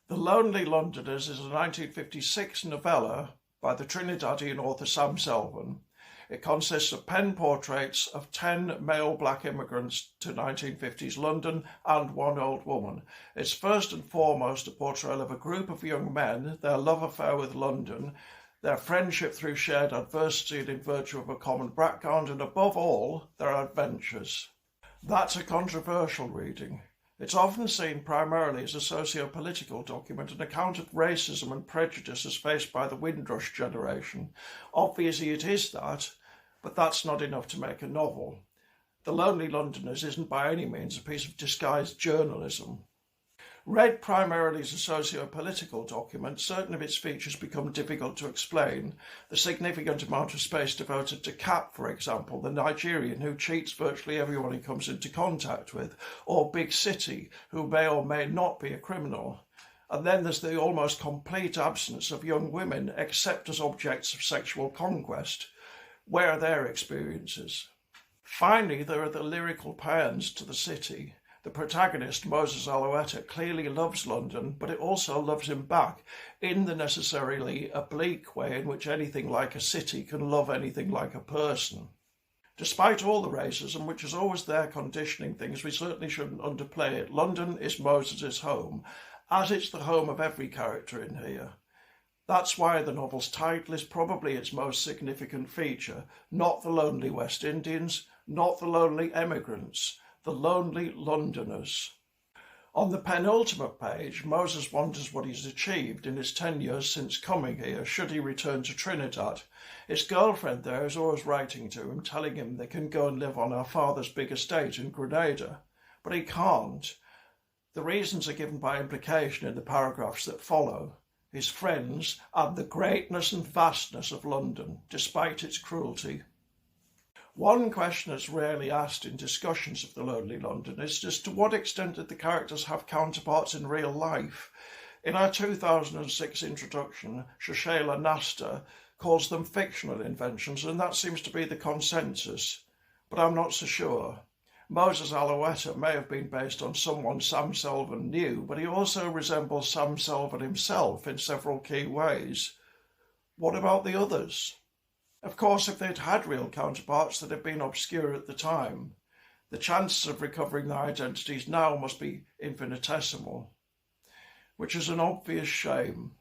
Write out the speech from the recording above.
The Lonely Londoners is a 1956 novella by the Trinidadian author Sam Selvon. It consists of pen portraits of 10 male black immigrants to 1950s London and one old woman. It's first and foremost a portrayal of a group of young men, their love affair with London, their friendship through shared adversity and in virtue of a common background, and above all, their adventures. That's a controversial reading. It's often seen primarily as a socio-political document, an account of racism and prejudices faced by the Windrush Generation. Obviously it is that, but that's not enough to make a novel. The Lonely Londoners isn't by any means a piece of disguised journalism. Read primarily as a socio-political document, certain of its features become difficult to explain. The significant amount of space devoted to Cap, for example, the Nigerian who cheats virtually everyone he comes into contact with, or Big City, who may or may not be a criminal. And then there's the almost complete absence of young women except as objects of sexual conquest. Where are their experiences? Finally, there are the lyrical paeans to the city. The protagonist, Moses Alouetta, clearly loves London, but it also loves him back in the necessarily oblique way in which anything like a city can love anything like a person. Despite all the racism, which is always there conditioning things, we certainly shouldn't underplay it. London is Moses's home, as it's the home of every character in here. That's why the novel's title is probably its most significant feature, not the lonely West Indians, not the lonely emigrants, the Lonely Londoners. On the penultimate page, Moses wonders what he's achieved in his 10 years since coming here, should he return to Trinidad. His girlfriend there is always writing to him, telling him they can go and live on our father's big estate in Grenada. But he can't. The reasons are given by implication in the paragraphs that follow. His friends and the greatness and vastness of London, despite its cruelty. One question that's rarely asked in discussions of The Lonely London is just to what extent did the characters have counterparts in real life? In our 2006 introduction, Shoshela Nasta calls them fictional inventions, and that seems to be the consensus, but I'm not so sure. Moses Alouetta may have been based on someone Sam Selvon knew, but he also resembles Sam Selvon himself in several key ways. What about the others? Of course, if they'd had real counterparts that had been obscure at the time, the chances of recovering their identities now must be infinitesimal, which is an obvious shame.